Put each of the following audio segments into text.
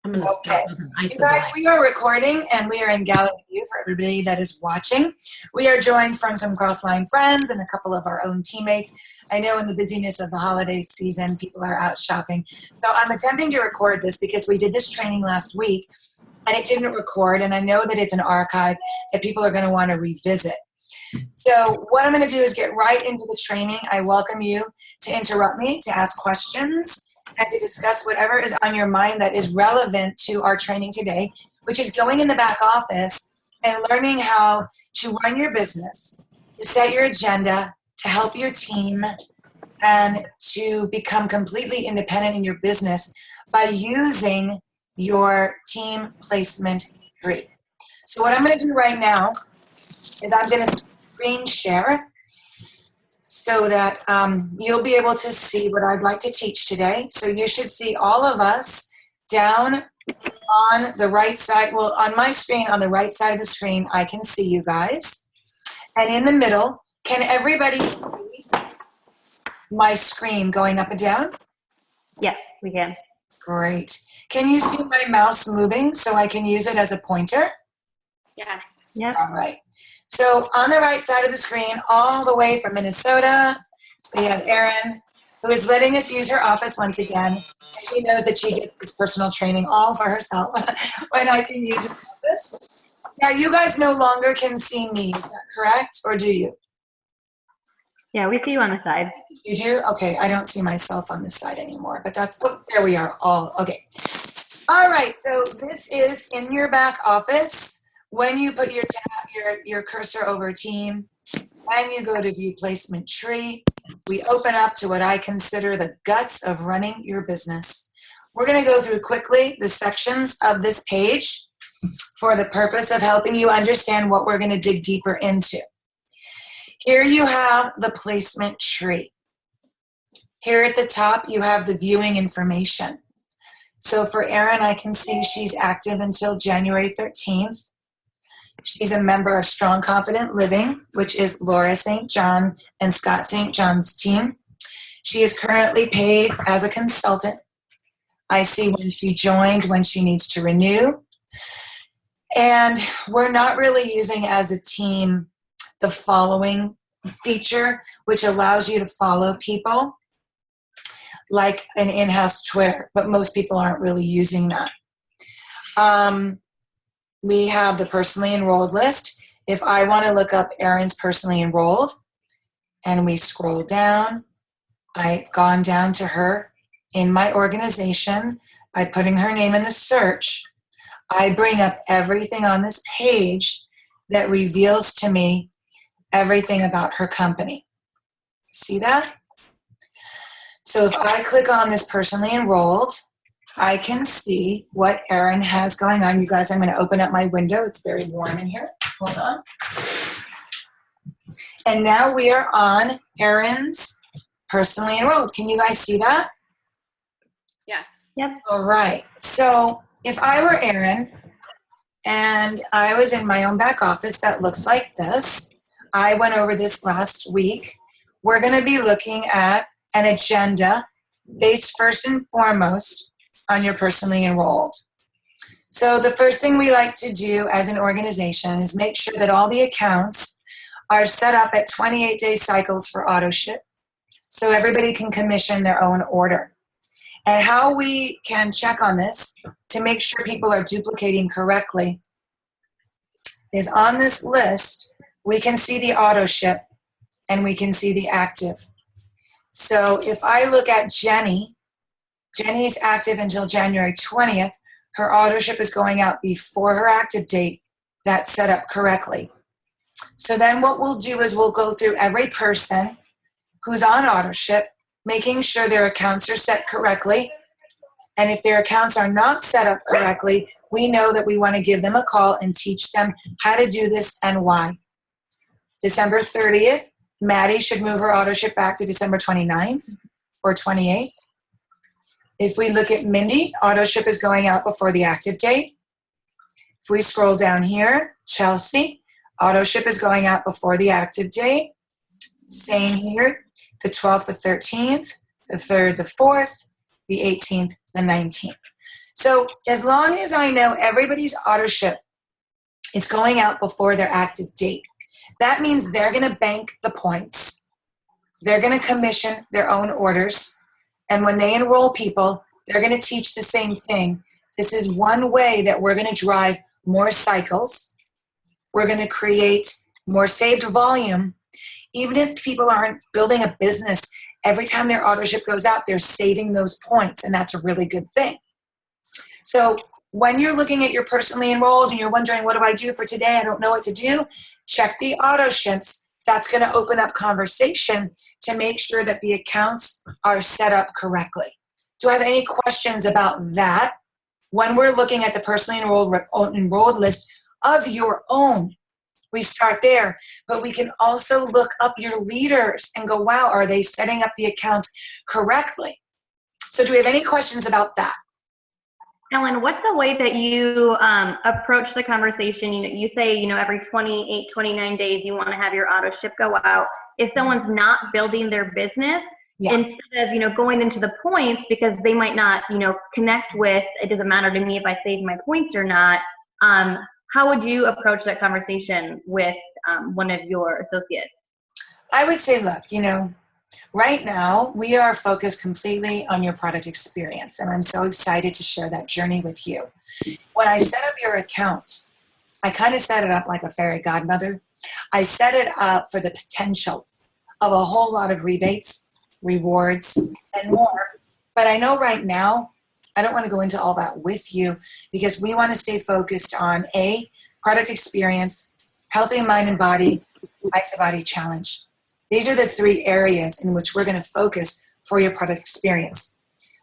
I'm going to Okay. start with an You guys, isoglide. we are recording and we are in gallery view for everybody that is watching. We are joined from some Crossline friends and a couple of our own teammates. I know in the busyness of the holiday season, people are out shopping. So I'm attempting to record this because we did this training last week and it didn't record. And I know that it's an archive that people are going to want to revisit. So what I'm going to do is get right into the training. I welcome you to interrupt me, to ask questions, and to discuss whatever is on your mind that is relevant to our training today, which is going in the back office and learning how to run your business, to set your agenda, to help your team, and to become completely independent in your business by using your team placement tree. So what I'm going to do right now is I'm going to screen share so that you'll be able to see what I'd like to teach today. So you should see all of us down on the right side. Well, on my screen, on the right side of the screen, I can see you guys. And in the middle, can everybody see my screen going up and down? Yes, we can. Great. Can you see my mouse moving so I can use it as a pointer? Yes. Yep. All right. So on the right side of the screen, all the way from Minnesota, we have Erin, who is letting us use her office once again. She knows that she gets this personal training all for herself when I can use her office. Now, you guys no longer can see me, is that correct? Or do you? Yeah, we see you on the side. You do? Okay, I don't see myself on this side anymore, but that's, oh, there we are, all, okay. All right, so this is in your back office. When you put your cursor over team, and you go to view placement tree, we open up to what I consider the guts of running your business. We're going to go through quickly the sections of this page for the purpose of helping you understand what we're going to dig deeper into. Here you have the placement tree. Here at the top, you have the viewing information. So for Erin, I can see she's active until January 13th. She's a member of Strong Confident Living, which is Laura St. John and Scott St. John's team. She is currently paid as a consultant. I see when she joined, when she needs to renew. And we're not really using as a team the following feature, which allows you to follow people like an in-house Twitter, but most people aren't really using that. We have the personally enrolled list. If I want to look up Erin's personally enrolled, and we scroll down, I've gone down to her in my organization by putting her name in the search. I bring up everything on this page that reveals to me everything about her company. See that? So if I click on this personally enrolled, I can see what Erin has going on. You guys, I'm going to open up my window. It's very warm in here. Hold on. And now we are on Erin's personally enrolled. Can you guys see that? Yes. Yep. All right. So if I were Erin and I was in my own back office that looks like this, I went over this last week. We're going to be looking at an agenda based first and foremost on your personally enrolled. So the first thing we like to do as an organization is make sure that all the accounts are set up at 28-day cycles for auto ship so everybody can commission their own order. And how we can check on this to make sure people are duplicating correctly is on this list, we can see the auto ship and we can see the active. So if I look at Jenny's active until January 20th. Her auto ship is going out before her active date. That's set up correctly. So then what we'll do is we'll go through every person who's on auto ship, making sure their accounts are set correctly. And if their accounts are not set up correctly, we know that we want to give them a call and teach them how to do this and why. December 30th, Maddie should move her auto ship back to December 29th or 28th. If we look at Mindy, auto ship is going out before the active date. If we scroll down here, Chelsea, auto ship is going out before the active date. Same here, the 12th, the 13th, the 3rd, the 4th, the 18th, the 19th. So as long as I know everybody's auto ship is going out before their active date, that means they're going to bank the points. They're going to commission their own orders. And when they enroll people, they're going to teach the same thing. This is one way that we're going to drive more cycles. We're going to create more saved volume. Even if people aren't building a business, every time their auto ship goes out, they're saving those points, and that's a really good thing. So when you're looking at your personally enrolled and you're wondering, what do I do for today? I don't know what to do. Check the auto ships. That's going to open up conversation to make sure that the accounts are set up correctly. Do I have any questions about that? When we're looking at the personally enrolled list of your own, we start there, but we can also look up your leaders and go, wow, are they setting up the accounts correctly? So do we have any questions about that? Ellen, what's a way that you approach the conversation? You say, every 28, 29 days, you want to have your auto ship go out. If someone's not building their business, instead of, going into the points, because they might not, connect with, it doesn't matter to me if I save my points or not. How would you approach that conversation with one of your associates? I would say, look, right now we are focused completely on your product experience, and I'm so excited to share that journey with you. When I set up your account, I kind of set it up like a fairy godmother. I set it up for the potential of a whole lot of rebates, rewards, and more. But I know right now, I don't want to go into all that with you because we want to stay focused on A, product experience, healthy mind and body, IsaBody challenge. These are the three areas in which we're going to focus for your product experience.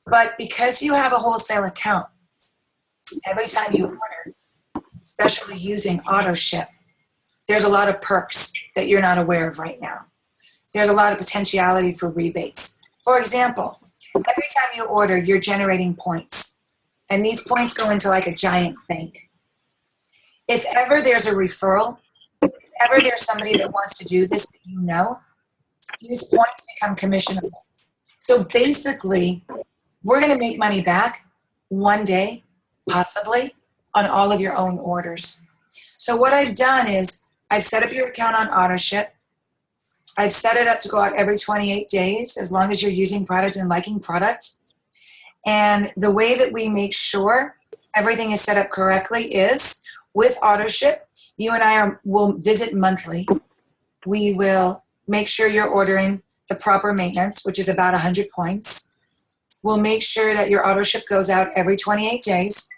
But because you have a wholesale account, every time you order, especially using auto ship, there's a lot of perks that you're not aware of right now. There's a lot of potentiality for rebates. For example, every time you order, you're generating points. And these points go into like a giant bank. If ever there's a referral, if ever there's somebody that wants to do this that these points become commissionable. So basically, we're going to make money back one day, possibly, on all of your own orders. So what I've done is I've set up your account on auto ship. I've set it up to go out every 28 days as long as you're using product and liking product. And the way that we make sure everything is set up correctly is with auto ship, you and I will visit monthly. We will make sure you're ordering the proper maintenance, which is about 100 points. We'll make sure that your auto ship goes out every 28 days.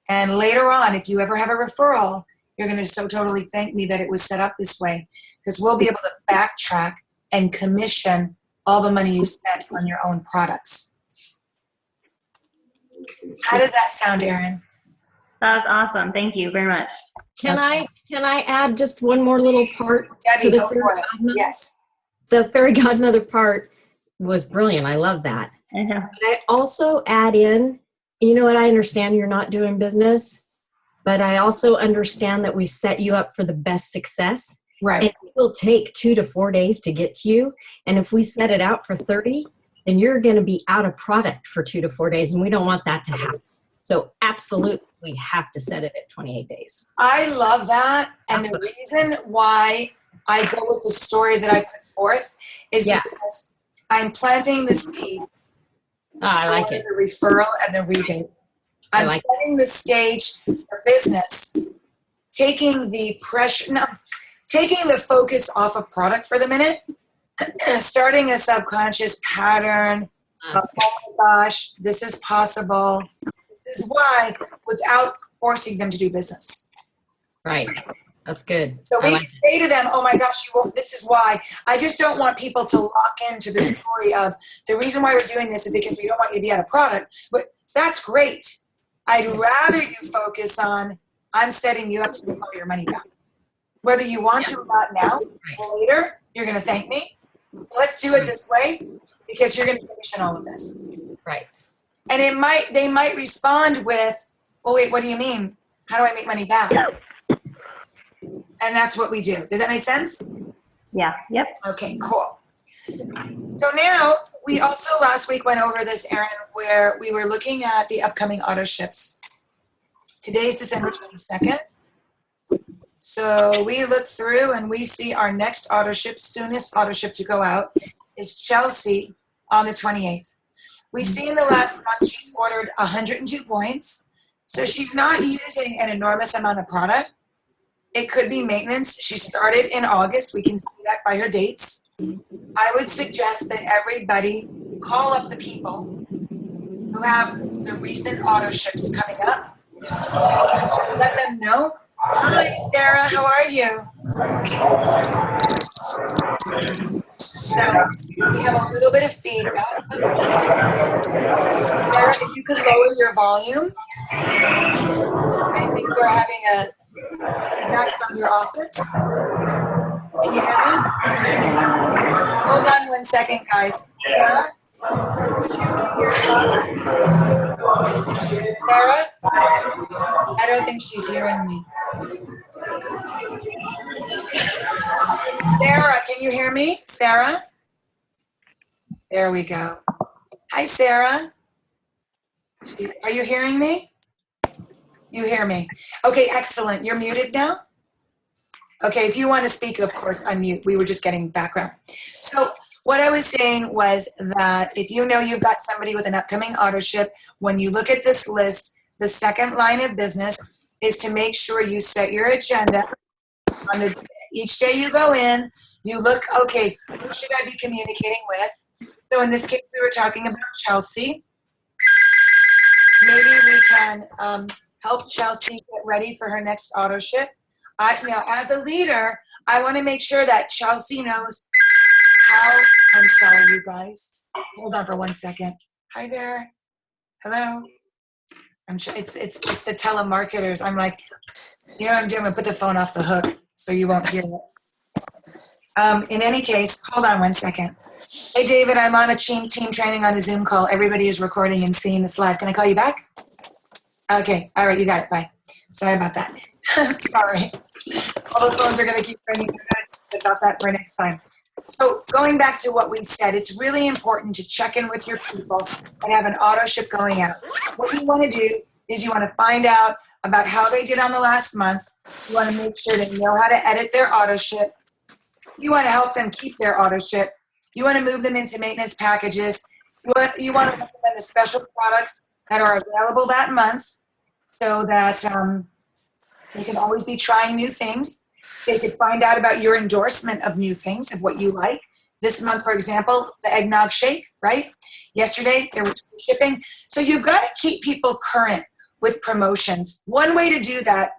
And later on, if you ever have a referral, you're going to so totally thank me that it was set up this way, because we'll be able to backtrack and commission all the money you spent on your own products. How does that sound, Erin? That was awesome. Thank you very much. Can I add just one more little part? Debbie, to the go for it. Yes. The fairy godmother part was brilliant. I love that. I know. But I also add in, what I understand you're not doing business, but I also understand that we set you up for the best success. Right. And it will take 2 to 4 days to get to you. And if we set it out for 30, then you're going to be out of product for 2 to 4 days. And we don't want that to happen. So absolutely, we have to set it at 28 days. I love that. And That's the what reason why I go with the story that I put forth is because I'm planting the seed. I like it. The referral and the rebate. I'm setting the stage for business, taking the focus off of product for the minute, starting a subconscious pattern of, oh my gosh, this is possible. This is why, without forcing them to do business. Right. That's good. So we can say to them, oh my gosh, you won't, this is why. I just don't want people to lock into the story of the reason why we're doing this is because we don't want you to be out of product. But that's great. I'd rather you focus on, I'm setting you up to make all your money back. Whether you want to or not now, or later, you're going to thank me. Let's do it this way because you're going to commission all of this. Right. And they might respond with, well, wait, what do you mean? How do I make money back? And that's what we do. Does that make sense? Yeah. Yep. Okay, cool. So now, we also last week went over this, Erin, where we were looking at the upcoming auto ships. Today's December 22nd. So we look through and we see our next auto ship, soonest auto ship to go out, is Chelsea on the 28th. We see in the last month she's ordered 102 points. So she's not using an enormous amount of product. It could be maintenance. She started in August. We can see that by her dates. I would suggest that everybody call up the people who have the recent auto ships coming up. Let them know. Hi, Sarah. How are you? So we have a little bit of feedback. Sarah, if you could lower your volume. I think we're having a feedback from your office. Can you hear me? Hold on 1 second, guys. Sarah? Would you hear me? Sarah? I don't think she's hearing me. Sarah, can you hear me? Sarah? There we go. Hi, Sarah. Are you hearing me? You hear me. Okay, excellent. You're muted now? Okay, if you want to speak, of course, unmute. We were just getting background. So what I was saying was that if you know you've got somebody with an upcoming auto ship, when you look at this list, the second line of business is to make sure you set your agenda. Each day you go in, you look, okay, who should I be communicating with? So in this case, we were talking about Chelsea. Maybe we can help Chelsea get ready for her next auto ship. Now, as a leader, I want to make sure that Chelsea knows how. I'm sorry, you guys. Hold on for 1 second. Hi there. Hello. I'm sure it's the telemarketers. I'm like, you know what I'm doing? I'm gonna put the phone off the hook so you won't hear it. In any case, hold on 1 second. Hey, David, I'm on a team training on a Zoom call. Everybody is recording and seeing this live. Can I call you back? Okay. All right. You got it. Bye. Sorry about that. Sorry. All the phones are going to keep ringing. About that for next time. So going back to what we said, it's really important to check in with your people and have an auto ship going out. What you want to do is you want to find out about how they did on the last month. You want to make sure they know how to edit their auto ship. You want to help them keep their auto ship. You want to move them into maintenance packages. You want to recommend the special products that are available that month so that they can always be trying new things. They could find out about your endorsement of new things, of what you like. This month, for example, the eggnog shake, right? Yesterday, there was free shipping. So you've got to keep people current with promotions. One way to do that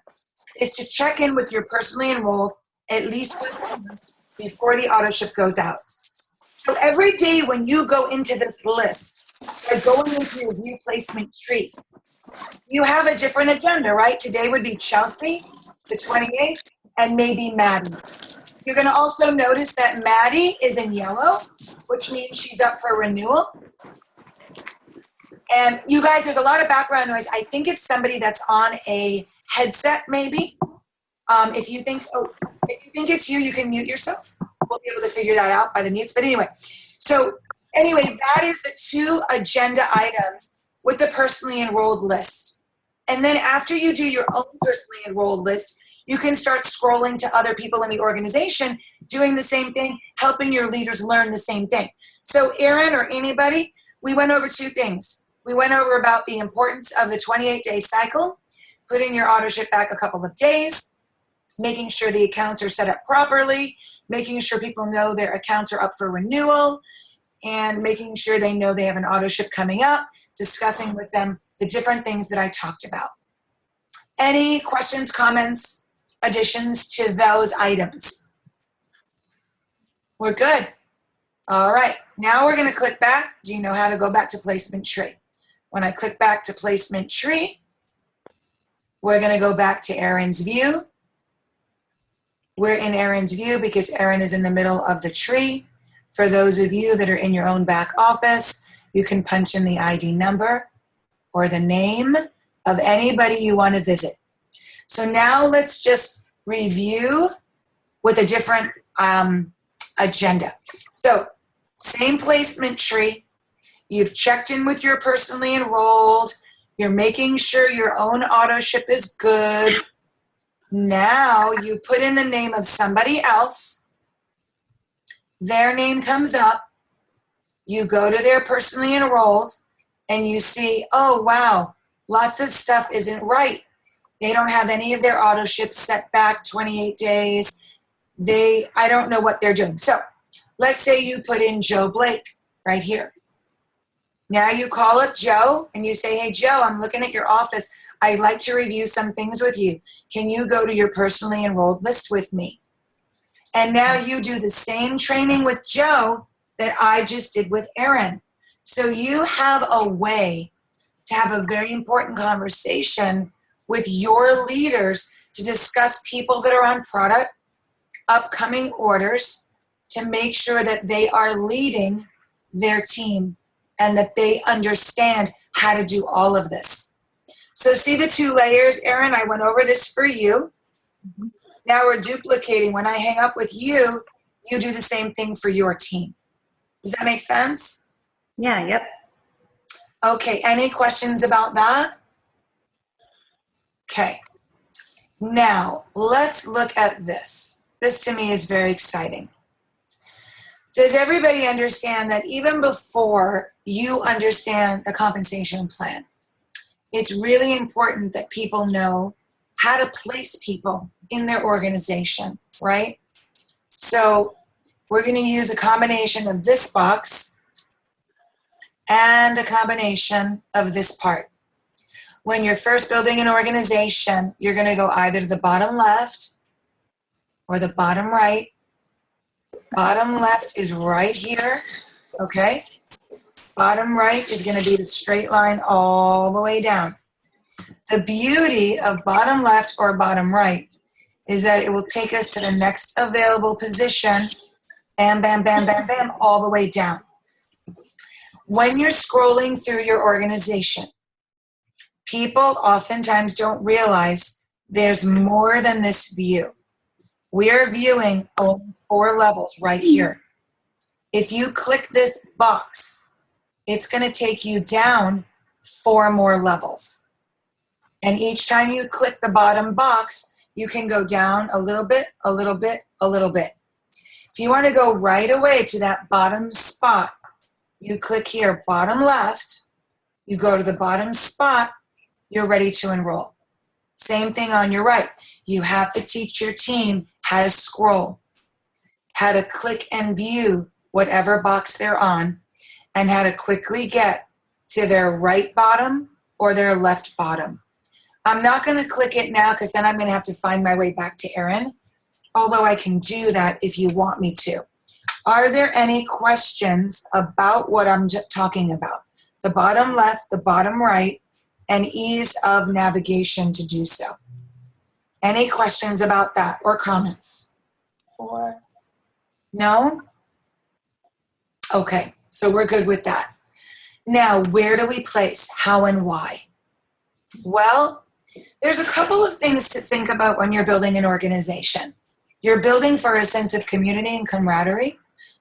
is to check in with your personally enrolled at least once a month before the auto ship goes out. So every day when you go into this list, by going into your view placement tree, you have a different agenda, right? Today would be Chelsea, the 28th, and maybe Maddie. You're going to also notice that Maddie is in yellow, which means she's up for renewal. And you guys, there's a lot of background noise. I think it's somebody that's on a headset, maybe. If you think it's you, you can mute yourself. We'll be able to figure that out by the mutes. But anyway, that is the 2 agenda items with the personally enrolled list. And then after you do your own personally enrolled list, you can start scrolling to other people in the organization doing the same thing, helping your leaders learn the same thing. So Erin or anybody, we went over 2 things. We went over about the importance of the 28-day cycle, putting your auto ship back a couple of days, making sure the accounts are set up properly, making sure people know their accounts are up for renewal, and making sure they know they have an auto ship coming up, discussing with them the different things that I talked about. Any questions, comments, additions to those items? We're good. All right, now we're going to click back. Do you know how to go back to placement tree? When I click back to placement tree, we're going to go back to Erin's view. We're in Erin's view because Erin is in the middle of the tree. For those of you that are in your own back office, you can punch in the ID number or the name of anybody you want to visit. So now let's just review with a different agenda. So Same placement tree. You've checked in with your personally enrolled. You're making sure your own auto ship is good. Now you put in the name of somebody else. Their name comes up. You go to their personally enrolled and you see, oh, wow, lots of stuff isn't right. They don't have any of their auto ships set back 28 days. I don't know what they're doing. So let's say you put in Joe Blake right here. Now you call up Joe and you say, hey, Joe, I'm looking at your office. I'd like to review some things with you. Can you go to your personally enrolled list with me? And now you do the same training with Joe that I just did with Erin. So you have a way to have a very important conversation with your leaders to discuss people that are on product, upcoming orders, to make sure that they are leading their team and that they understand how to do all of this. So see the 2 layers, Erin? I went over this for you. Now we're duplicating. When I hang up with you, you do the same thing for your team. Does that make sense? Yeah, yep. Okay, any questions about that? Okay. Now, let's look at this. This to me is very exciting. Does everybody understand that even before you understand the compensation plan, it's really important that people know how to place people in their organization, right? So we're going to use a combination of this box and a combination of this part. When you're first building an organization, you're going to go either to the bottom left or the bottom right. Bottom left is right here, okay? Bottom right is going to be the straight line all the way down. The beauty of bottom left or bottom right is that it will take us to the next available position, bam, bam, bam, bam, bam, all the way down. When you're scrolling through your organization, people oftentimes don't realize there's more than this view. We're viewing only 4 levels right here. If you click this box, it's going to take you down 4 more levels. And each time you click the bottom box, you can go down a little bit, a little bit, a little bit. If you want to go right away to that bottom spot, you click here, bottom left, you go to the bottom spot, you're ready to enroll. Same thing on your right. You have to teach your team how to scroll, how to click and view whatever box they're on, and how to quickly get to their right bottom or their left bottom. I'm not going to click it now because then I'm going to have to find my way back to Erin, although I can do that if you want me to. Are there any questions about what I'm talking about? The bottom left, the bottom right, and ease of navigation to do so. Any questions about that or comments? Or no? Okay, so we're good with that. Now, where do we place? How and why? Well, there's a couple of things to think about when you're building an organization. You're building for a sense of community and camaraderie,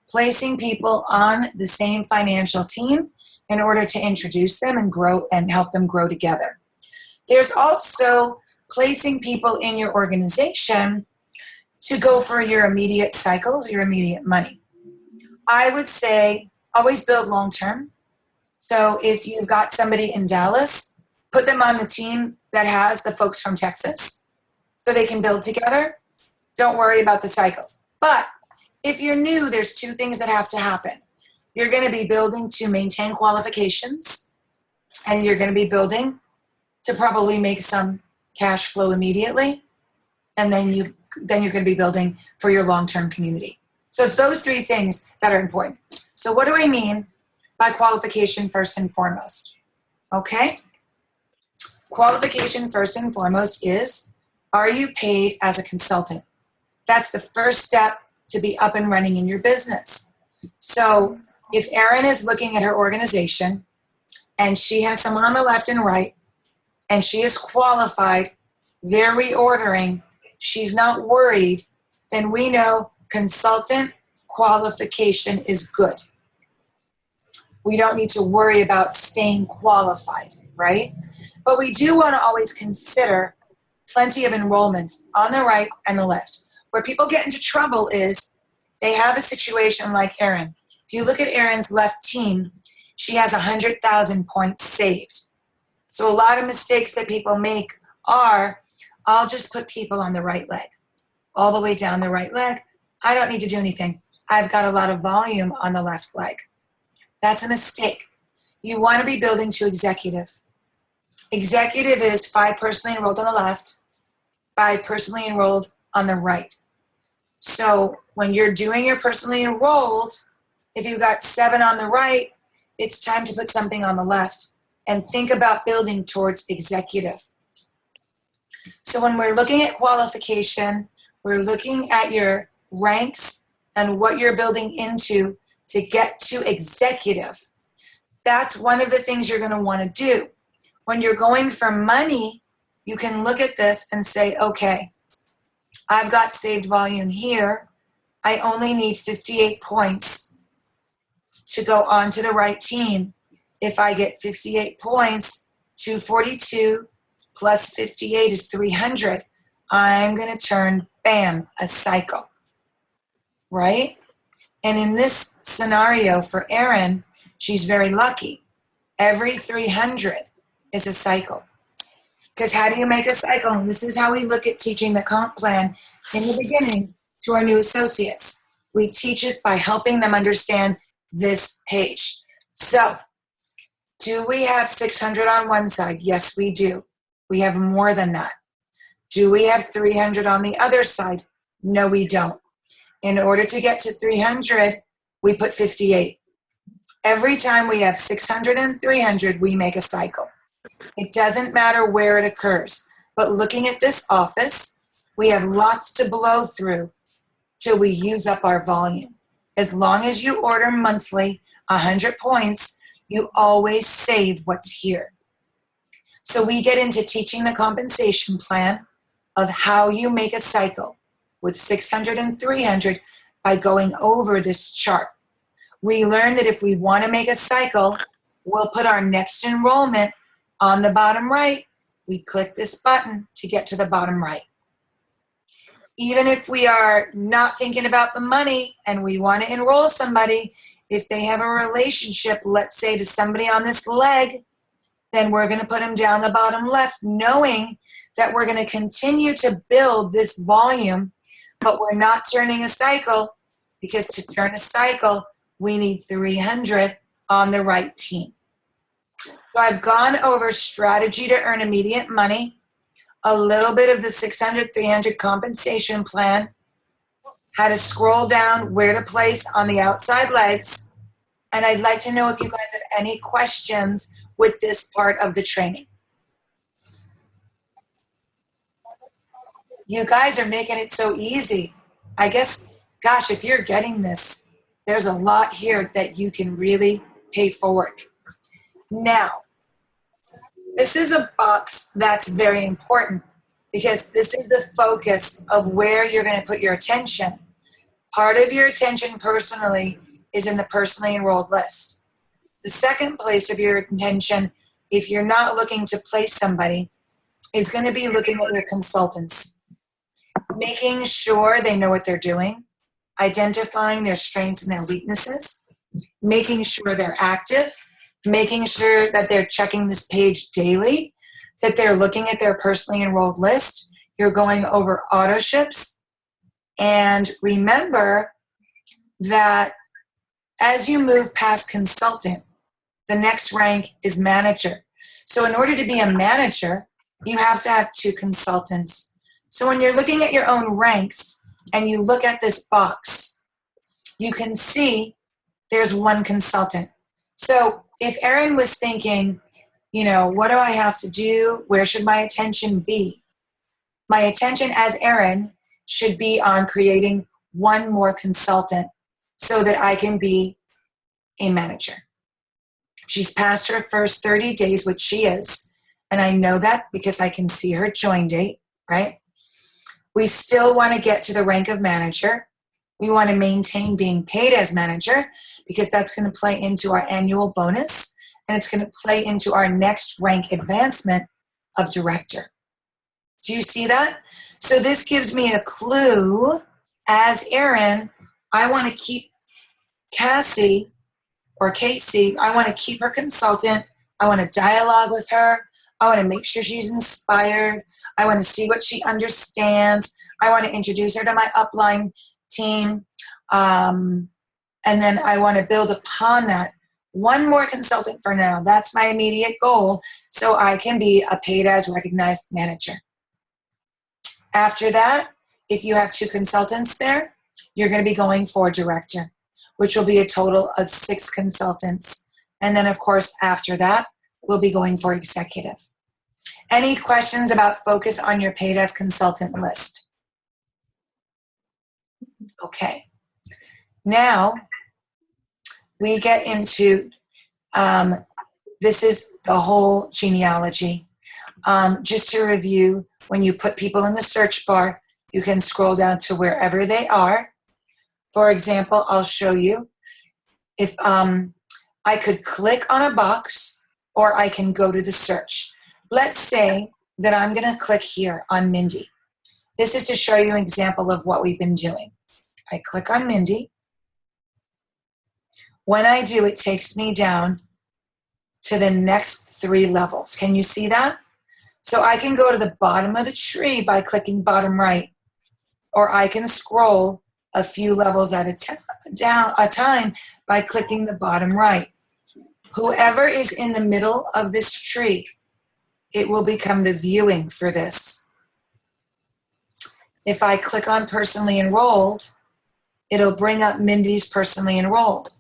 placing people on the same financial team in order to introduce them and grow and help them grow together. There's also placing people in your organization to go for your immediate cycles, your immediate money. I would say always build long-term. So if you've got somebody in Dallas, put them on the team that has the folks from Texas so they can build together. Don't worry about the cycles. But if you're new, there's 2 things that have to happen. You're going to be building to maintain qualifications, and you're going to be building to probably make some cash flow immediately, and then you're going to be building for your long-term community. So it's those 3 things that are important. So what do I mean by qualification first and foremost? Okay? Qualification first and foremost is, are you paid as a consultant? That's the first step to be up and running in your business. So if Erin is looking at her organization and she has someone on the left and right and she is qualified, they're reordering, she's not worried, then we know consultant qualification is good. We don't need to worry about staying qualified, right? But we do want to always consider plenty of enrollments on the right and the left. Where people get into trouble is they have a situation like Erin. If you look at Erin's left team, she has 100,000 points saved. So a lot of mistakes that people make are, I'll just put people on the right leg, all the way down the right leg. I don't need to do anything. I've got a lot of volume on the left leg. That's a mistake. You want to be building to executive. Executive is 5 personally enrolled on the left, 5 personally enrolled on the right. So when you're doing your personally enrolled, if you've got 7 on the right, it's time to put something on the left and think about building towards executive. So when we're looking at qualification, we're looking at your ranks and what you're building into to get to executive. That's one of the things you're going to want to do. When you're going for money, you can look at this and say, okay, I've got saved volume here. I only need 58 points to go on to the right team. If I get 58 points, 242 plus 58 is 300. I'm going to turn, bam, a cycle, right? And in this scenario for Erin, she's very lucky. Every 300 is a cycle. Because how do you make a cycle? And this is how we look at teaching the comp plan in the beginning to our new associates. We teach it by helping them understand this page. So, do we have 600 on one side? Yes, we do. We have more than that. Do we have 300 on the other side? No, we don't. In order to get to 300, we put 58. Every time we have 600 and 300, we make a cycle. It doesn't matter where it occurs. But looking at this office, we have lots to blow through till we use up our volume. As long as you order monthly 100 points, you always save what's here. So we get into teaching the compensation plan of how you make a cycle with 600 and 300 by going over this chart. We learn that if we want to make a cycle, we'll put our next enrollment on the bottom right. We click this button to get to the bottom right. Even if we are not thinking about the money and we want to enroll somebody, if they have a relationship, let's say to somebody on this leg, then we're going to put them down the bottom left, knowing that we're going to continue to build this volume, but we're not turning a cycle, because to turn a cycle, we need 300 on the right team. So I've gone over strategy to earn immediate money, a little bit of the 600, 300 compensation plan, how to scroll down, where to place on the outside legs, and I'd like to know if you guys have any questions with this part of the training. You guys are making it so easy. I guess, gosh, if you're getting this, there's a lot here that you can really pay forward. Now, this is a box that's very important because this is the focus of where you're going to put your attention. Part of your attention personally is in the personally enrolled list. The second place of your attention, if you're not looking to place somebody, is going to be looking at your consultants. Making sure they know what they're doing, identifying their strengths and their weaknesses, making sure they're active, making sure that they're checking this page daily, that they're looking at their personally enrolled list. You're going over auto ships. And remember that as you move past consultant, the next rank is manager. So in order to be a manager, you have to have 2 consultants. So when you're looking at your own ranks and you look at this box, you can see there's 1 consultant. So if Erin was thinking, you know, what do I have to do? Where should my attention be? My attention as Erin should be on creating 1 more consultant so that I can be a manager. She's past her first 30 days, which she is, and I know that because I can see her join date, right? We still want to get to the rank of manager. We want to maintain being paid as manager because that's going to play into our annual bonus and it's going to play into our next rank advancement of director. Do you see that? So this gives me a clue. As Erin, I want to keep Cassie or Casey, I want to keep her consultant. I want to dialogue with her. I want to make sure she's inspired. I want to see what she understands. I want to introduce her to my upline team. And then I want to build upon that. One more consultant for now. That's my immediate goal so I can be a paid as recognized manager. After that, if you have 2 consultants there, you're going to be going for director, which will be a total of 6 consultants. And then, of course, after that, we'll be going for executive. Any questions about focus on your paid as consultant list? Okay. Now, we get into, this is the whole genealogy. Just to review, when you put people in the search bar, you can scroll down to wherever they are. For example, I'll show you. If I could click on a box or I can go to the search. Let's say that I'm going to click here on Mindy. This is to show you an example of what we've been doing. I click on Mindy. When I do, it takes me down to the next 3 levels. Can you see that? So I can go to the bottom of the tree by clicking bottom right, or I can scroll a few levels at a time by clicking the bottom right. Whoever is in the middle of this tree, it will become the viewing for this. If I click on personally enrolled, it'll bring up Mindy's personally enrolled.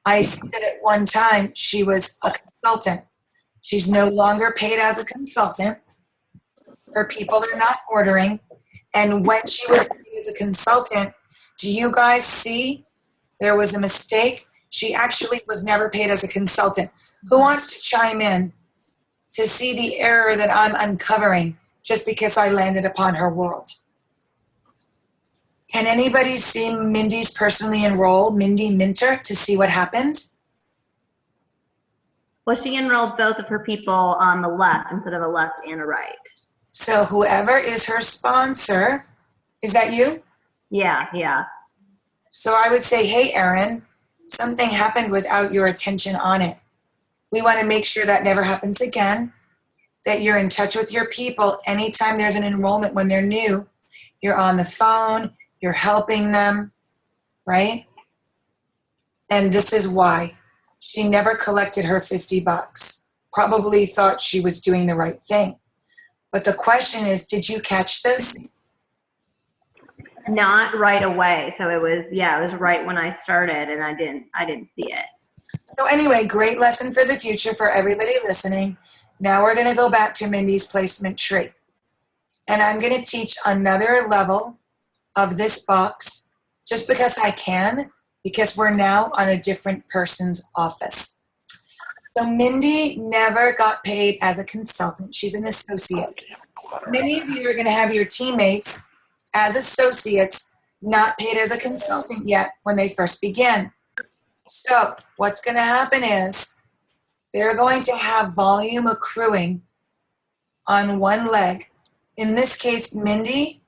I see that at one time she was a consultant. She's no longer paid as a consultant. Her people are not ordering. And when she was paid as a consultant, do you guys see there was a mistake? She actually was never paid as a consultant. Who wants to chime in to see the error that I'm uncovering just because I landed upon her world? Can anybody see Mindy's personally enrolled, Mindy Minter, to see what happened? Well, she enrolled both of her people on the left instead of a left and a right. So whoever is her sponsor, is that you? Yeah, yeah. So I would say, hey, Erin, something happened without your attention on it. We want to make sure that never happens again, that you're in touch with your people. Anytime there's an enrollment when they're new, you're on the phone, you're helping them, right? And this is why. She never collected her $50. Probably thought she was doing the right thing. But the question is, did you catch this? Not right away. So it was right when I started and I didn't see it. So anyway, great lesson for the future for everybody listening. Now we're going to go back to Mindy's placement tree. And I'm going to teach another level of this box just because I can, because we're now on a different person's office. So Mindy never got paid as a consultant. She's an associate. Many of you are going to have your teammates as associates, not paid as a consultant yet when they first begin. So what's going to happen is they're going to have volume accruing on one leg. In this case, Mindy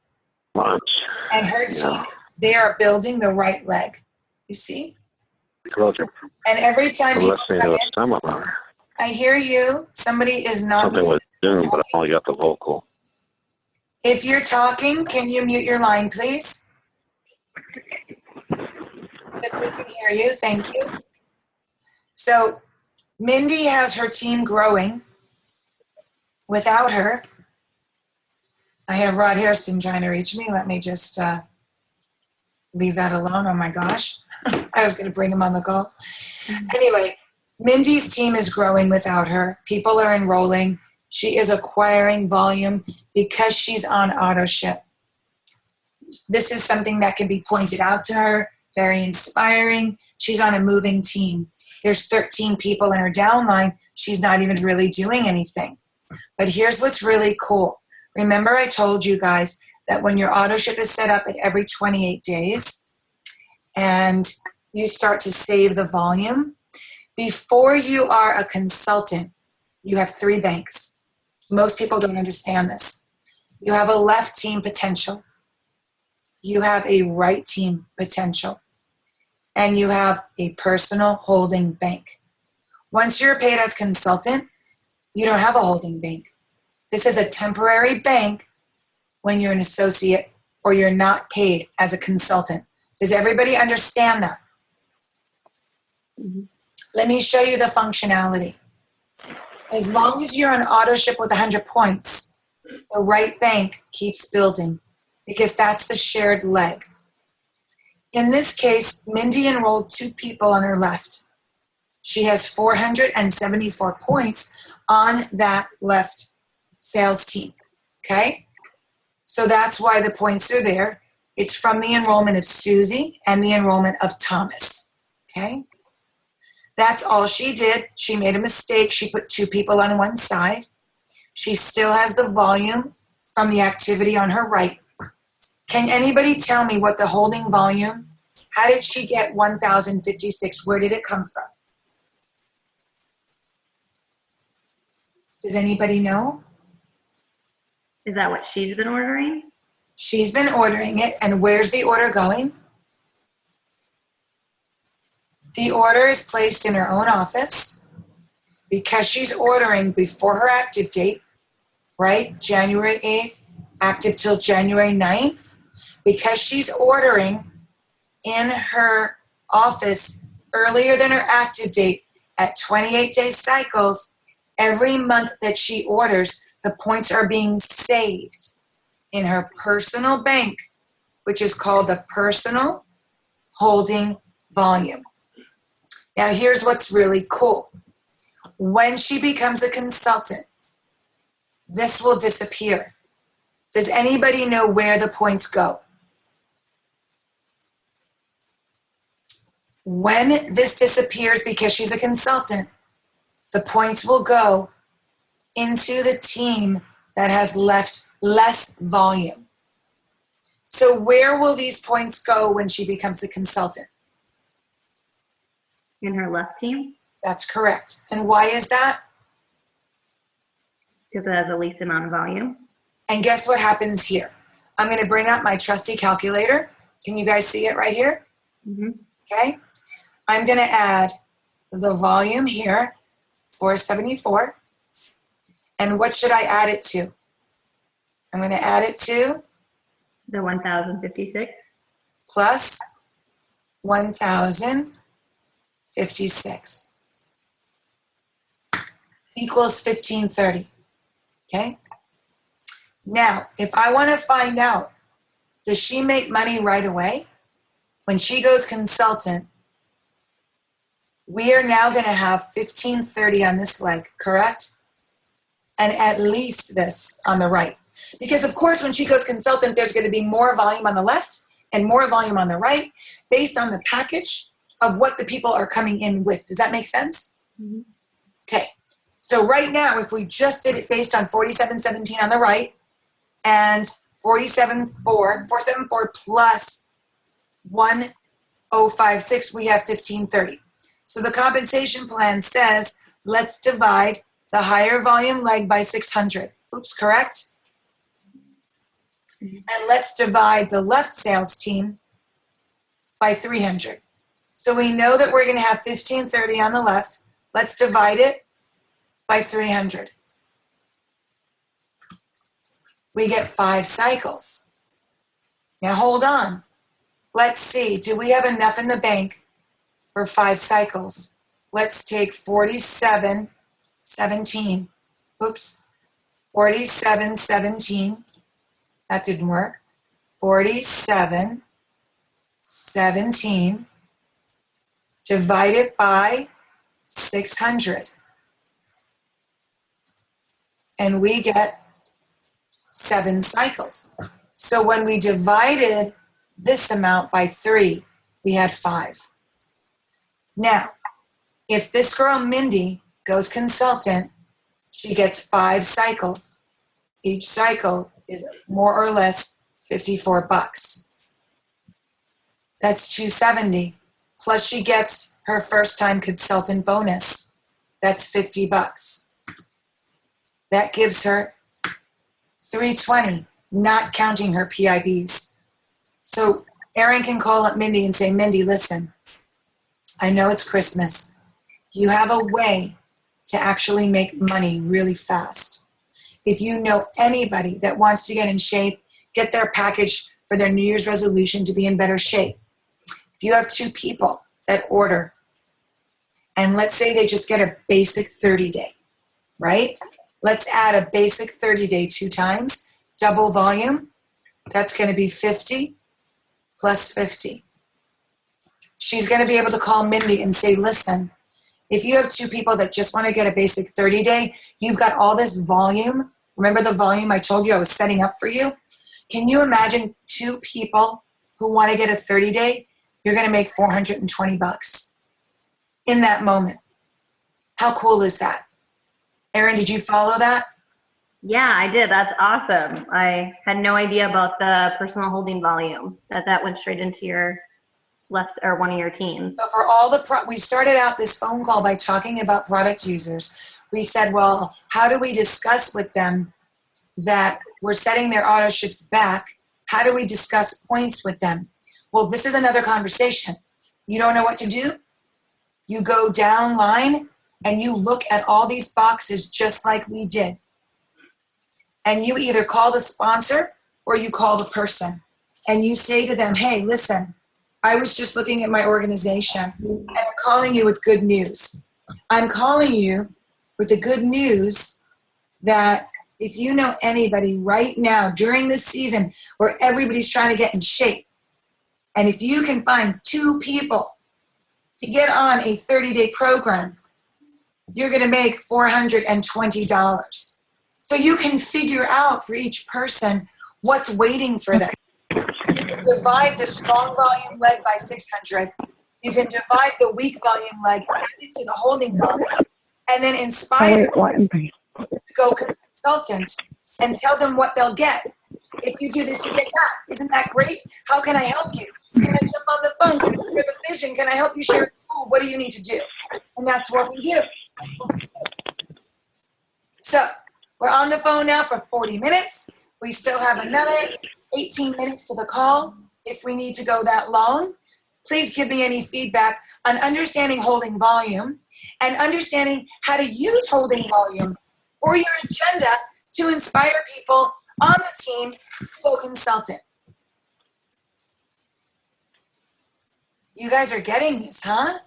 and her team, they are building the right leg. You see? And every time people come in, I hear you. Somebody is not something with Zoom, but I only got the vocal. If you're talking, can you mute your line, please? Because we can hear you. Thank you. So Mindy has her team growing without her. I have Rod Hairston trying to reach me. Let me just leave that alone. Oh my gosh. I was going to bring him on the call. Anyway, Mindy's team is growing without her. People are enrolling. She is acquiring volume because she's on auto ship. This is something that can be pointed out to her. Very inspiring. She's on a moving team. There's 13 people in her downline. She's not even really doing anything. But here's what's really cool. Remember I told you guys that when your auto ship is set up at every 28 days, and you start to save the volume. Before you are a consultant, you have 3 banks. Most people don't understand this. You have a left team potential, you have a right team potential, and you have a personal holding bank. Once you're paid as consultant, you don't have a holding bank. This is a temporary bank when you're an associate or you're not paid as a consultant. Does everybody understand that? Let me show you the functionality. As long as you're on auto ship with 100 points, the right bank keeps building because that's the shared leg. In this case, Mindy enrolled 2 people on her left. She has 474 points on that left sales team, okay? So that's why the points are there. It's from the enrollment of Susie and the enrollment of Thomas, okay? That's all she did. She made a mistake. She put 2 people on one side. She still has the volume from the activity on her right. Can anybody tell me what the holding volume, how did she get 1,056? Where did it come from? Does anybody know? Is that what she's been ordering? She's been ordering it, and where's the order going? The order is placed in her own office because she's ordering before her active date, right? January 8th, active till January 9th. Because she's ordering in her office earlier than her active date at 28-day cycles, every month that she orders, the points are being saved in her personal bank, which is called the personal holding volume. Now, here's what's really cool. When she becomes a consultant, this will disappear. Does anybody know where the points go? When this disappears because she's a consultant, the points will go into the team that has left less volume. So where will these points go when she becomes a consultant? In her left team? That's correct. And why is that? Because it has the least amount of volume. And guess what happens here? I'm going to bring up my trusty calculator. Can you guys see it right here? Mm-hmm. Okay. I'm going to add the volume here, 474. And what should I add it to? I'm going to add it to The 1,056. plus 1,056 equals 1,530. Okay? Now, if I want to find out, does she make money right away? When she goes consultant, we are now going to have 1,530 on this leg, correct? And at least this on the right. Because of course, when she goes consultant, there's going to be more volume on the left and more volume on the right based on the package of what the people are coming in with. Does that make sense? Mm-hmm. Okay. So right now, if we just did it based on 4717 on the right and 474 plus 1056, we have 1530. So the compensation plan says, let's divide the higher volume leg by 600. Oops, correct? And let's divide the left sales team by 300. So we know that we're going to have 1530 on the left. Let's divide it by 300. We get 5 cycles. Now hold on. Let's see, do we have enough in the bank for 5 cycles? Let's take 4717. Oops, 4717. That didn't work. 4717 divided by 600. And we get 7 cycles. So when we divided this amount by 3, we had 5. Now, if this girl Mindy goes consultant, she gets 5 cycles. Each cycle is more or less $54. That's $270. Plus she gets her first time consultant bonus. That's $50. That gives her $320, not counting her PIBs. So Erin can call up Mindy and say, Mindy, listen, I know it's Christmas. You have a way to actually make money really fast. If you know anybody that wants to get in shape, get their package for their New Year's resolution to be in better shape. If you have 2 people that order, and let's say they just get a basic 30-day, right? Let's add a basic 30-day 2 times, double volume. That's going to be 50 plus 50. She's going to be able to call Mindy and say, listen, if you have 2 people that just want to get a basic 30-day, you've got all this volume. Remember the volume I told you I was setting up for you? Can you imagine 2 people who want to get a 30-day? You're going to make $420 in that moment. How cool is that? Erin, did you follow that? Yeah, I did. That's awesome. I had no idea about the personal holding volume, that went straight into your left or one of your teams. So for all we started out this phone call by talking about product users. We said, well, how do we discuss with them that we're setting their auto ships back? How do we discuss points with them? Well, this is another conversation. You don't know what to do? You go down line and you look at all these boxes just like we did. And you either call the sponsor or you call the person. And you say to them, hey, listen, I was just looking at my organization and I'm calling you with good news. I'm calling you with the good news that if you know anybody right now during this season where everybody's trying to get in shape, and if you can find 2 people to get on a 30-day program, you're going to make $420. So you can figure out for each person what's waiting for them. You can divide the strong volume leg by 600. You can divide the weak volume leg, add it to the holding volume, and then inspire them to go consultant and tell them what they'll get. If you do this, you get that. Isn't that great? How can I help you? Can I jump on the phone? Can I share the vision? Can I help you share the tool? What do you need to do? And that's what we do. So we're on the phone now for 40 minutes. We still have another 18 minutes to the call if we need to go that long. Please give me any feedback on understanding holding volume and understanding how to use holding volume for your agenda to inspire people on the team to go consultant. You guys are getting this, huh?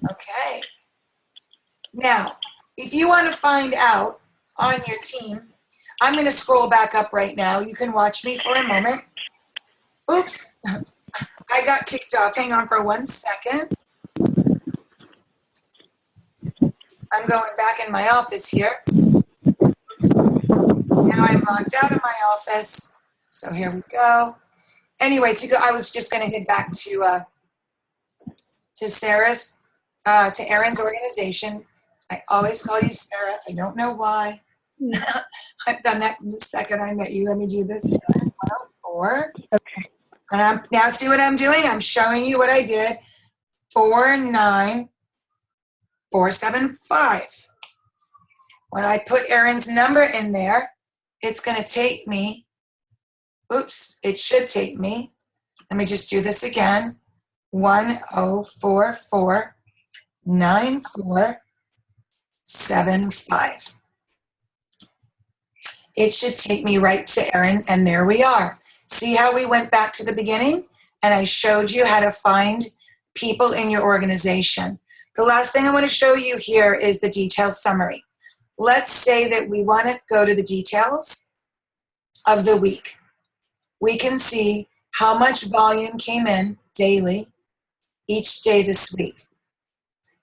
Okay. Now, if you want to find out on your team, I'm going to scroll back up right now. You can watch me for a moment. Oops, I got kicked off. Hang on for 1 second. I'm going back in my office here. Oops. Now I'm logged out of my office. So here we go. Anyway, I was just going to head back to Sarah's, to Erin's organization. I always call you Sarah. I don't know why. I've done that from the second I met you. Let me do this. 104. Okay. And now see what I'm doing? I'm showing you what I did. 49475. When I put Erin's number in there, it's going to take me, oops, it should take me, let me just do this again, 10449475. It should take me right to Erin, and there we are. See how we went back to the beginning? And I showed you how to find people in your organization. The last thing I want to show you here is the detailed summary. Let's say that we want to go to the details of the week. We can see how much volume came in daily each day this week.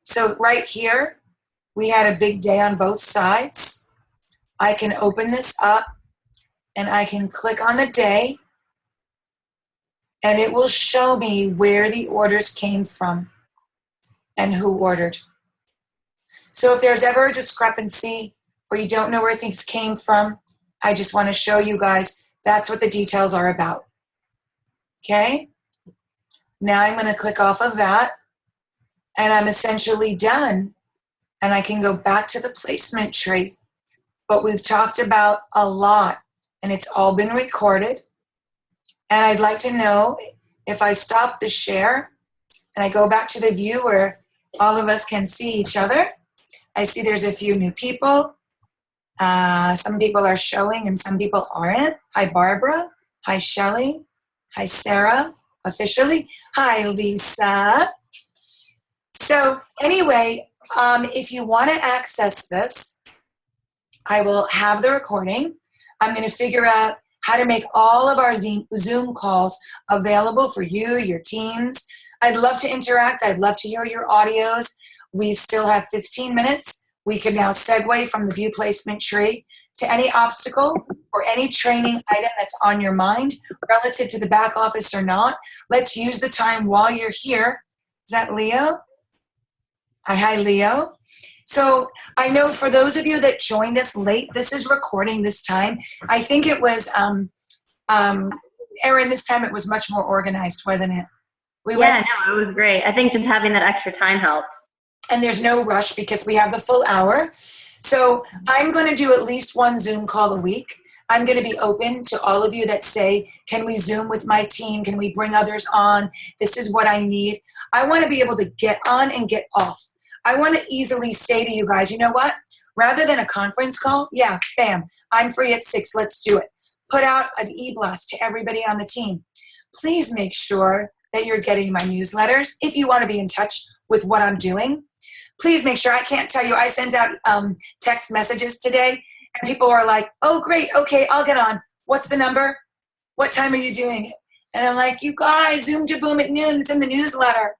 So right here, we had a big day on both sides. I can open this up and I can click on the day and it will show me where the orders came from and who ordered. So if there's ever a discrepancy or you don't know where things came from, I just want to show you guys that's what the details are about. Okay. Now I'm going to click off of that, and I'm essentially done. And I can go back to the placement tree. But we've talked about a lot, and it's all been recorded. And I'd like to know if I stop the share and I go back to the view where all of us can see each other. I see there's a few new people. Some people are showing and some people aren't. Hi, Barbara. Hi, Shelley. Hi, Sarah, officially. Hi, Lisa. So anyway, if you want to access this, I will have the recording. I'm going to figure out how to make all of our Zoom calls available for you, your teams. I'd love to interact. I'd love to hear your audios. We still have 15 minutes. We can now segue from the view placement tree to any obstacle or any training item that's on your mind relative to the back office or not. Let's use the time while you're here. Is that Leo? Hi, Leo. So I know for those of you that joined us late, this is recording this time. I think it was, Erin, this time it was much more organized, wasn't it? No, it was great. I think just having that extra time helped. And there's no rush because we have the full hour. So I'm going to do at least one Zoom call a week. I'm going to be open to all of you that say, can we Zoom with my team? Can we bring others on? This is what I need. I want to be able to get on and get off. I want to easily say to you guys, you know what? Rather than a conference call, yeah, bam, I'm free at 6, let's do it. Put out an e-blast to everybody on the team. Please make sure that you're getting my newsletters if you want to be in touch with what I'm doing. Please make sure, I can't tell you, I sent out text messages today, and people are like, oh, great, okay, I'll get on. What's the number? What time are you doing it? And I'm like, you guys, Zoom to Boom at noon, it's in the newsletter.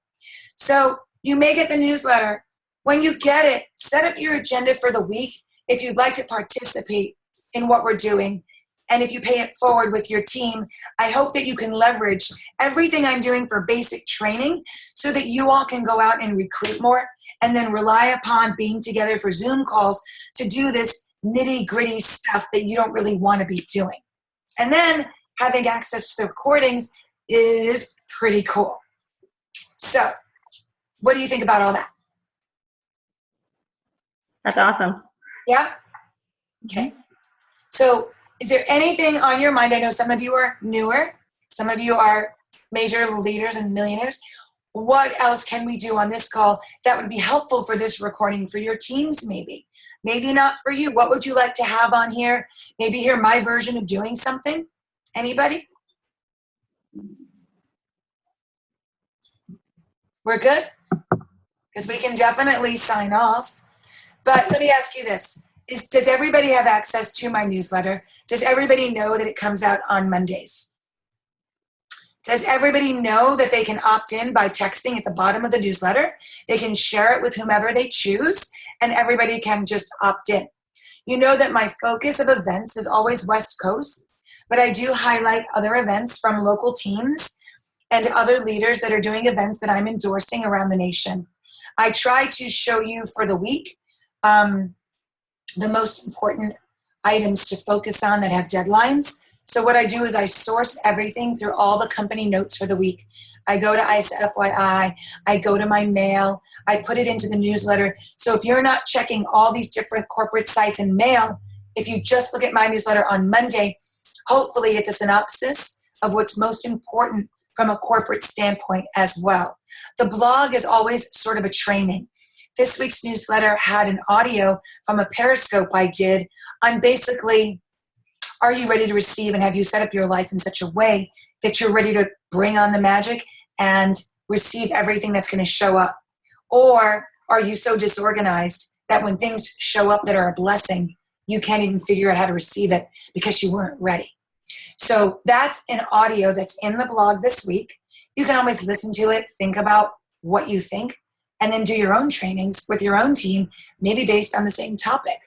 So you may get the newsletter. When you get it, set up your agenda for the week if you'd like to participate in what we're doing. And if you pay it forward with your team, I hope that you can leverage everything I'm doing for basic training so that you all can go out and recruit more and then rely upon being together for Zoom calls to do this nitty-gritty stuff that you don't really want to be doing. And then having access to the recordings is pretty cool. So, what do you think about all that? That's awesome. Yeah? Okay. So is there anything on your mind? I know some of you are newer. Some of you are major leaders and millionaires. What else can we do on this call that would be helpful for this recording for your teams maybe? Maybe not for you. What would you like to have on here? Maybe hear my version of doing something? Anybody? We're good? Because we can definitely sign off. But let me ask you this. Does everybody have access to my newsletter? Does everybody know that it comes out on Mondays? Does everybody know that they can opt in by texting at the bottom of the newsletter? They can share it with whomever they choose, and everybody can just opt in. You know that my focus of events is always West Coast, but I do highlight other events from local teams and other leaders that are doing events that I'm endorsing around the nation. I try to show you for the week the most important items to focus on that have deadlines. So what I do is I source everything through all the company notes for the week. I go to ISA FYI, I go to my mail, I put it into the newsletter. So if you're not checking all these different corporate sites and mail, if you just look at my newsletter on Monday, hopefully it's a synopsis of what's most important from a corporate standpoint as well. The blog is always sort of a training. This week's newsletter had an audio from a Periscope I did on basically, are you ready to receive and have you set up your life in such a way that you're ready to bring on the magic and receive everything that's going to show up? Or are you so disorganized that when things show up that are a blessing, you can't even figure out how to receive it because you weren't ready? So that's an audio that's in the blog this week. You can always listen to it, think about what you think, and then do your own trainings with your own team, maybe based on the same topic.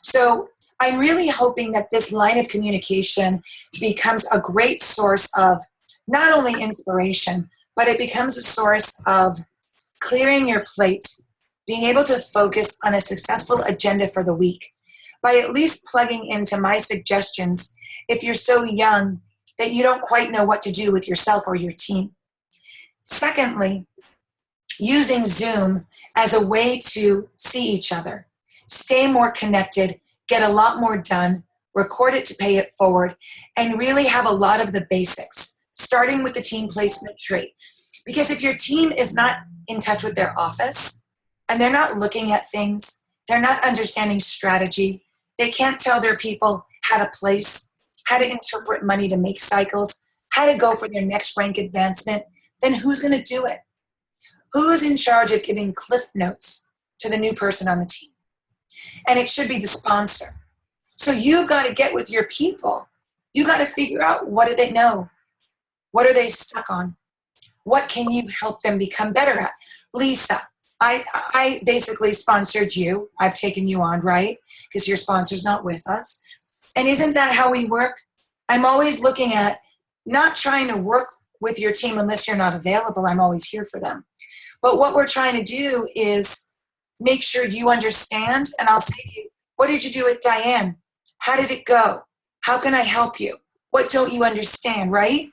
So I'm really hoping that this line of communication becomes a great source of not only inspiration, but it becomes a source of clearing your plate, being able to focus on a successful agenda for the week by at least plugging into my suggestions. If you're so young that you don't quite know what to do with yourself or your team. Secondly, using Zoom as a way to see each other, stay more connected, get a lot more done, record it to pay it forward, and really have a lot of the basics, starting with the team placement tree. Because if your team is not in touch with their office and they're not looking at things, they're not understanding strategy, they can't tell their people how to place, how to interpret money to make cycles, how to go for their next rank advancement, then who's going to do it? Who's in charge of giving cliff notes to the new person on the team? And it should be the sponsor. So you've got to get with your people. You got to figure out, what do they know? What are they stuck on? What can you help them become better at? Lisa, I basically sponsored you. I've taken you on, right? Because your sponsor's not with us. And isn't that how we work? I'm always looking at not trying to work with your team unless you're not available. I'm always here for them. But what we're trying to do is make sure you understand, and I'll say to you, what did you do with Diane? How did it go? How can I help you? What don't you understand, right?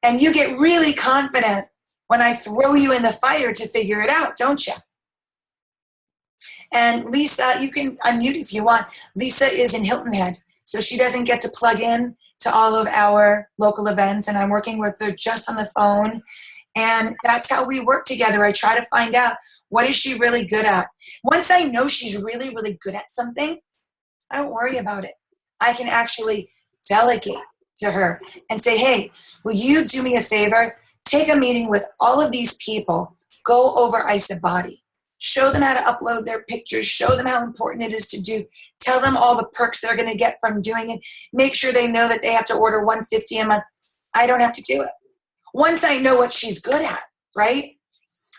And you get really confident when I throw you in the fire to figure it out, don't you? And Lisa, you can unmute if you want. Lisa is in Hilton Head, so she doesn't get to plug in to all of our local events, and I'm working with her just on the phone. And that's how we work together. I try to find out, what is she really good at? Once I know she's really, really good at something, I don't worry about it. I can actually delegate to her and say, hey, will you do me a favor? Take a meeting with all of these people, go over IsaBody, show them how to upload their pictures, show them how important it is to do, tell them all the perks they're going to get from doing it, make sure they know that they have to order $150 a month. I don't have to do it. Once I know what she's good at, right?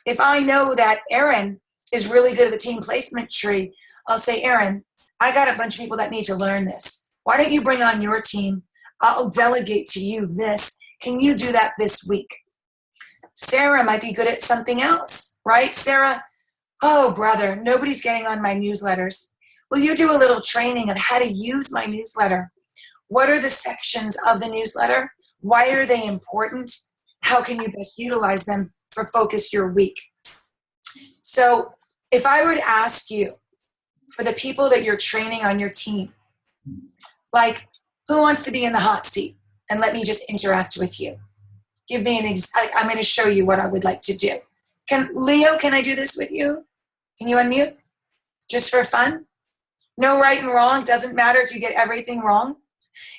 If I know that Erin is really good at the team placement tree, I'll say, Erin, I got a bunch of people that need to learn this. Why don't you bring on your team? I'll delegate to you this. Can you do that this week? Sarah might be good at something else, right? Sarah, oh, brother, nobody's getting on my newsletters. Will you do a little training of how to use my newsletter? What are the sections of the newsletter? Why are they important? How can you best utilize them for Focus Your Week? So if I were to ask you, for the people that you're training on your team, like, who wants to be in the hot seat? And let me just interact with you. Give me I'm going to show you what I would like to do. Leo, can I do this with you? Can you unmute? Just for fun? No right and wrong. Doesn't matter if you get everything wrong.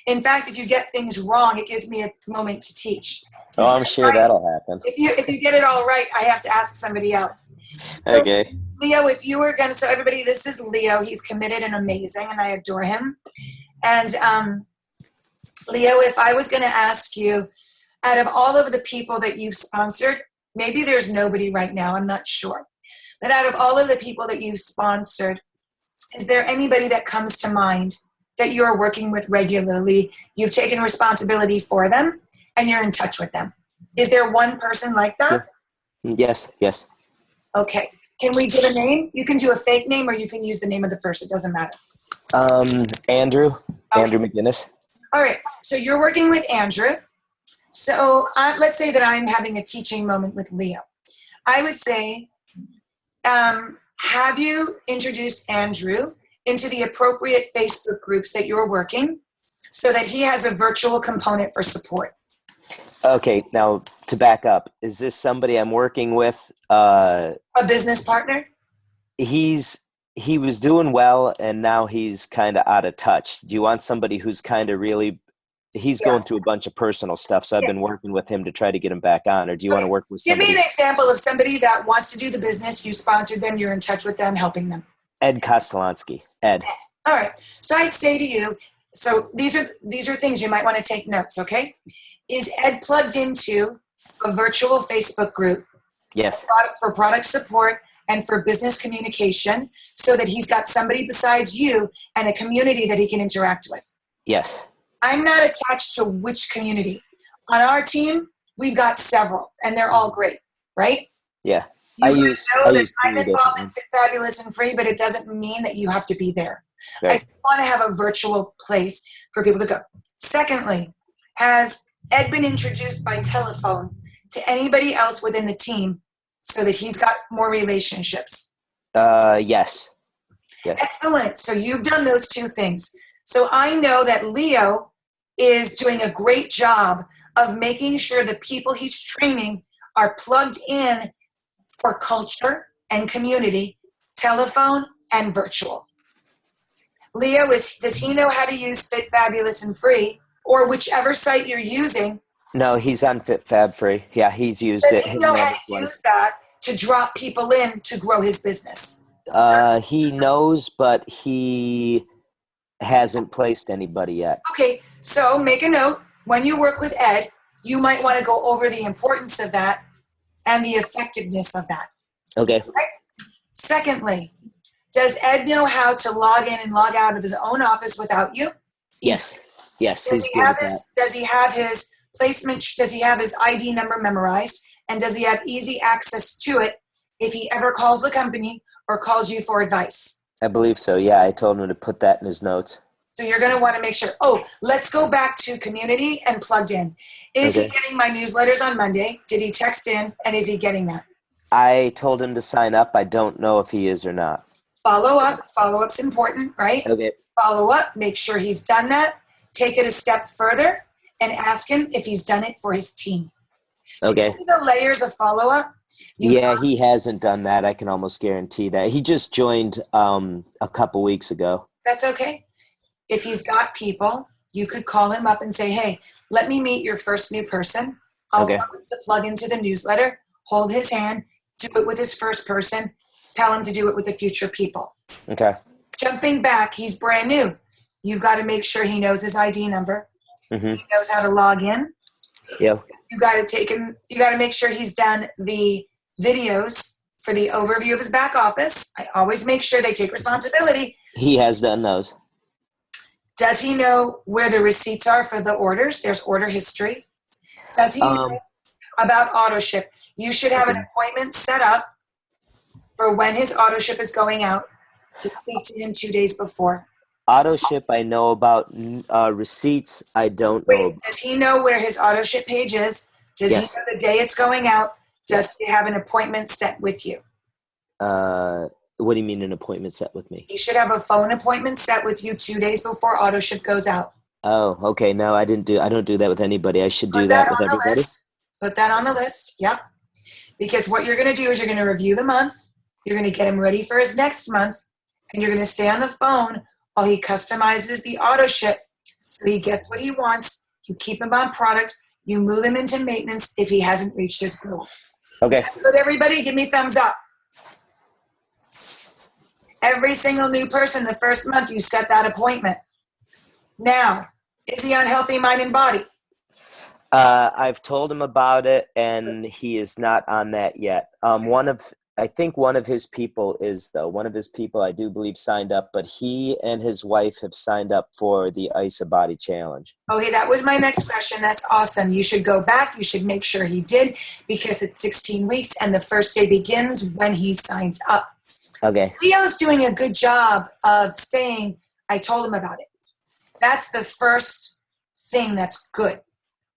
In fact, if you get things wrong, it gives me a moment to teach. Oh, I'm sure that'll happen. If you get it all right, I have to ask somebody else. Okay. So, Leo, if you were going to, so everybody, this is Leo. He's committed and amazing, and I adore him. And Leo, if I was going to ask you, out of all of the people that you've sponsored, maybe there's nobody right now, I'm not sure. But out of all of the people that you've sponsored, is there anybody that comes to mind that you're working with regularly, you've taken responsibility for them, and you're in touch with them? Is there one person like that? Yes. Okay. Can we give a name? You can do a fake name or you can use the name of the person. It doesn't matter. Andrew. Okay. Andrew McGinnis. All right. So you're working with Andrew. So let's say that I'm having a teaching moment with Leo. I would say, have you introduced Andrew into the appropriate Facebook groups that you're working so that he has a virtual component for support? Okay, now to back up, is this somebody I'm working with? A business partner? He was doing well, and now he's kind of out of touch. Do you want somebody who's kind of really, he's going through a bunch of personal stuff, so I've been working with him to try to get him back on, or do you want to work with somebody? Give me an example of somebody that wants to do the business, you sponsored them, you're in touch with them, helping them. Ed Kostolansky. Ed. All right. So I'd say to you, so these are things you might want to take notes, okay? Is Ed plugged into a virtual Facebook group? Yes. For product support and for business communication so that he's got somebody besides you and a community that he can interact with? Yes. I'm not attached to which community. On our team, we've got several, and they're all great, right? Yeah. I'm three involved in different Fit, Fabulous, and Free, but it doesn't mean that you have to be there. Right. I want to have a virtual place for people to go. Secondly, Has Ed been introduced by telephone to anybody else within the team so that he's got more relationships? Yes. Yes. Excellent. So you've done those two things. So I know that Leo is doing a great job of making sure the people he's training are plugged in for culture and community, telephone and virtual. Leo, does he know how to use Fit, Fabulous, and Free, or whichever site you're using? No, he's on FitFab Free. Yeah, he's used Does it. he know how to use that to drop people in to grow his business? He knows, but he hasn't placed anybody yet. Okay, so make a note. When you work with Ed, you might want to go over the importance of that and the effectiveness of that. Okay. Right? Secondly, does Ed know how to log in and log out of his own office without you? Yes. Yes, Does he's he good have at that. does he have his placement? Does he have his ID number memorized? And does he have easy access to it if he ever calls the company or calls you for advice? I believe so. Yeah, I told him to put that in his notes. So you're going to want to make sure. Oh, let's go back to community and plugged in. Is he Okay. getting my newsletters on Monday? Did he text in? And is he getting that? I told him to sign up. I don't know if he is or not. Follow up. Follow up's important, right? Okay. Follow up. Make sure he's done that. Take it a step further and ask him if he's done it for his team. Okay. Do you know the layers of follow up? Yeah, he hasn't done that. I can almost guarantee that. He just joined a couple weeks ago. That's okay. If he's got people, you could call him up and say, hey, let me meet your first new person. I'll Okay. tell him to plug into the newsletter, hold his hand, do it with his first person, tell him to do it with the future people. Okay. Jumping back, he's brand new. You've got to make sure he knows his ID number. Mm-hmm. He knows how to log in. Yeah. You got to take him, you got to make sure he's done the videos for the overview of his back office. I always make sure they take responsibility. He has done those. Does he know where the receipts are for the orders? There's order history. Does he know about auto ship? You should have an appointment set up for when his auto ship is going out to speak to him 2 days before. Auto ship, I know about. Receipts, I don't know. Wait, does he know where his auto ship page is? Does Yes. he know the day it's going out? Does Yes. he have an appointment set with you? What do you mean an appointment set with me? He should have a phone appointment set with you 2 days before auto ship goes out. Oh, okay. No, I don't do that with anybody. I should do Put that that with on the everybody. list. Put that on the list. Yep. Because what you're going to do is you're going to review the month. You're going to get him ready for his next month. And you're going to stay on the phone while he customizes the auto ship so he gets what he wants. You keep him on product. You move him into maintenance if he hasn't reached his goal. Okay. Good, everybody. Give me a thumbs up. Every single new person the first month, you set that appointment. Now, is he on Healthy Mind and Body? I've told him about it, and he is not on that yet. I think one of his people is, though. One of his people, I do believe, signed up, but he and his wife have signed up for the ISA Body Challenge. Okay, that was my next question. That's awesome. You should go back. You should make sure he did because it's 16 weeks and the first day begins when he signs up. Okay. Leo's doing a good job of saying, I told him about it. That's the first thing that's good.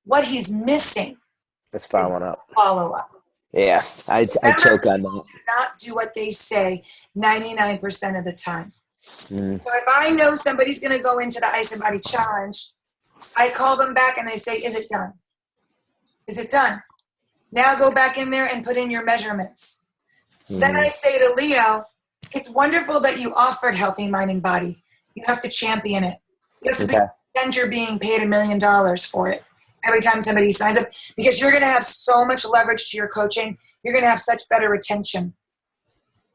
What he's missing, Let's follow up. follow up. Yeah, I choke on that. Do not do what they say 99% of the time. Mm. So if I know somebody's going to go into the Ice and Body Challenge, I call them back and I say, is it done? Is it done? Now go back in there and put in your measurements. Then I say to Leo, it's wonderful that you offered Healthy Mind and Body. You have to champion it. You have to pretend you're being paid $1 million for it every time somebody signs up because you're going to have so much leverage to your coaching. You're going to have such better retention.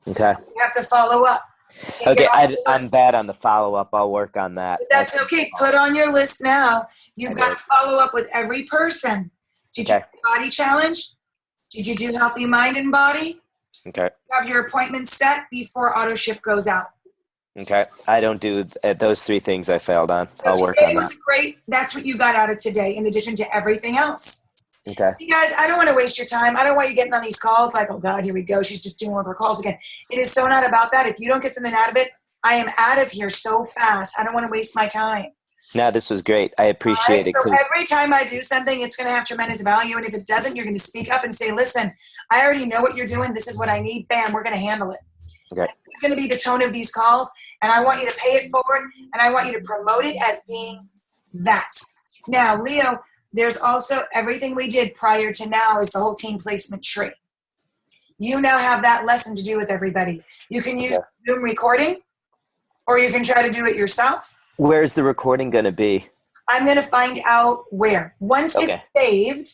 Okay. You have to follow up. Okay, I'm bad on the follow-up. I'll work on that. That's okay. Put on your list now. You've got to follow up with every person. Did you do the body challenge? Did you do Healthy Mind and Body? Okay. Have your appointment set before auto ship goes out. Okay. I don't do those three things I failed on. So I'll work today on was that. great. That's what you got out of today, in addition to everything else. Okay. You guys, I don't want to waste your time. I don't want you getting on these calls like, oh God, here we go. She's just doing one of her calls again. It is so not about that. If you don't get something out of it, I am out of here so fast. I don't want to waste my time. No, this was great. I appreciate it. So 'Cause every time I do something, it's going to have tremendous value. And if it doesn't, you're going to speak up and say, listen, I already know what you're doing. This is what I need. Bam, we're going to handle it. Okay. It's going to be the tone of these calls. And I want you to pay it forward. And I want you to promote it as being that. Now, Leo, there's also everything we did prior to now is the whole team placement tree. You now have that lesson to do with everybody. You can use Zoom recording, or you can try to do it yourself. Where's the recording going to be? I'm going to find out where. Once it's saved,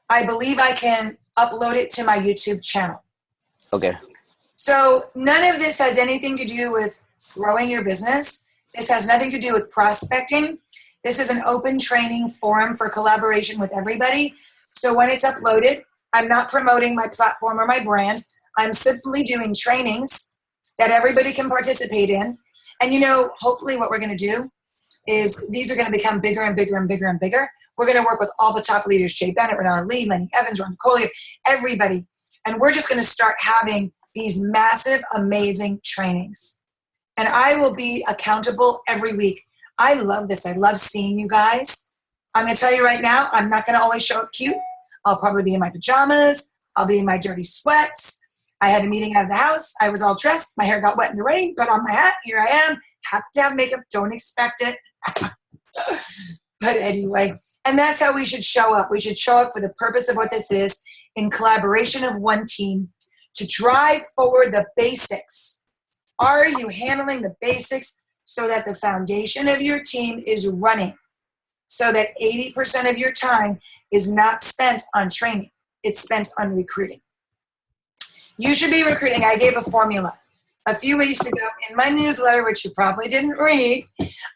I believe I can upload it to my YouTube channel. Okay. So none of this has anything to do with growing your business. This has nothing to do with prospecting. This is an open training forum for collaboration with everybody. So when it's uploaded, I'm not promoting my platform or my brand. I'm simply doing trainings that everybody can participate in. And hopefully what we're going to do is these are going to become bigger and bigger and bigger and bigger. We're going to work with all the top leaders, Jay Bennett, Renata Lee, Lenny Evans, Ron Collier, everybody. And we're just going to start having these massive, amazing trainings. And I will be accountable every week. I love this. I love seeing you guys. I'm going to tell you right now, I'm not going to always show up cute. I'll probably be in my pajamas. I'll be in my dirty sweats. I had a meeting out of the house. I was all dressed. My hair got wet in the rain. Put on my hat. Here I am. Have to have makeup. Don't expect it. But anyway, and that's how we should show up. We should show up for the purpose of what this is, in collaboration of one team, to drive forward the basics. Are you handling the basics so that the foundation of your team is running? So that 80% of your time is not spent on training. It's spent on recruiting. You should be recruiting. I gave a formula a few weeks ago in my newsletter, which you probably didn't read.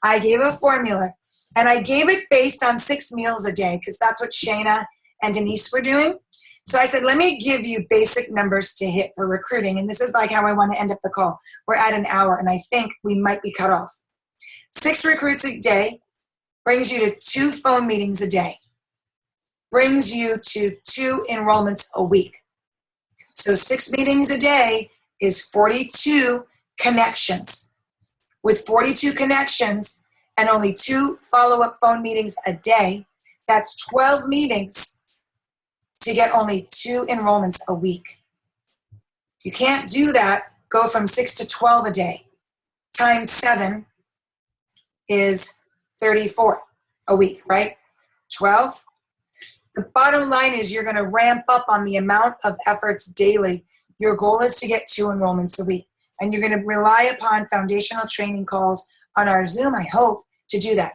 I gave a formula, and I gave it based on 6 meals a day because that's what Shayna and Denise were doing. So I said, let me give you basic numbers to hit for recruiting. And this is like how I want to end up the call. We're at an hour, and I think we might be cut off. 6 recruits a day brings you to 2 phone meetings a day, brings you to 2 enrollments a week. So 6 meetings a day is 42 connections. With 42 connections and only 2 follow-up phone meetings a day, that's 12 meetings to get only 2 enrollments a week. If you can't do that, go from 6 to 12 a day. Times 7 is 34 a week, right? 12. The bottom line is you're going to ramp up on the amount of efforts daily. Your goal is to get 2 enrollments a week. And you're going to rely upon foundational training calls on our Zoom, I hope, to do that.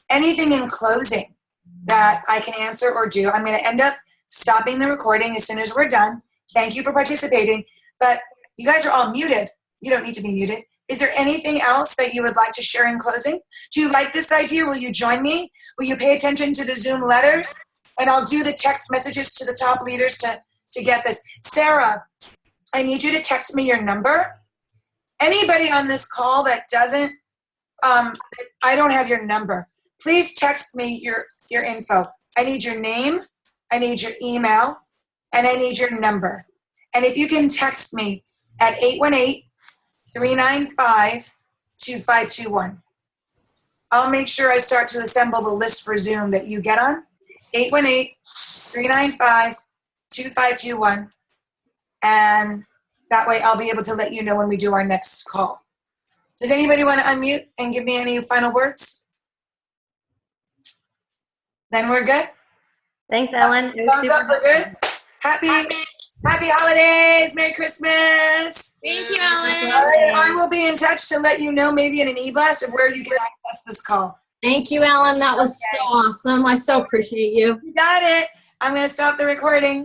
Anything in closing that I can answer or do, I'm going to end up stopping the recording as soon as we're done. Thank you for participating. But you guys are all muted. You don't need to be muted. Is there anything else that you would like to share in closing? Do you like this idea? Will you join me? Will you pay attention to the Zoom letters? And I'll do the text messages to the top leaders to get this. Sarah, I need you to text me your number. Anybody on this call that doesn't, I don't have your number. Please text me your info. I need your name, I need your email, and I need your number. And if you can text me at 818-395-2521. I'll make sure I start to assemble the list for Zoom that you get on. 818-395-2521. And that way I'll be able to let you know when we do our next call. Does anybody want to unmute and give me any final words? Then we're good? Thanks, Ellen. Thumbs up for good? Happy holidays. Merry Christmas. Thank you, All Ellen. right, I will be in touch to let you know maybe in an e-blast of where you can access this call. Thank you, Ellen. That was so awesome. I so appreciate you. You got it. I'm going to stop the recording.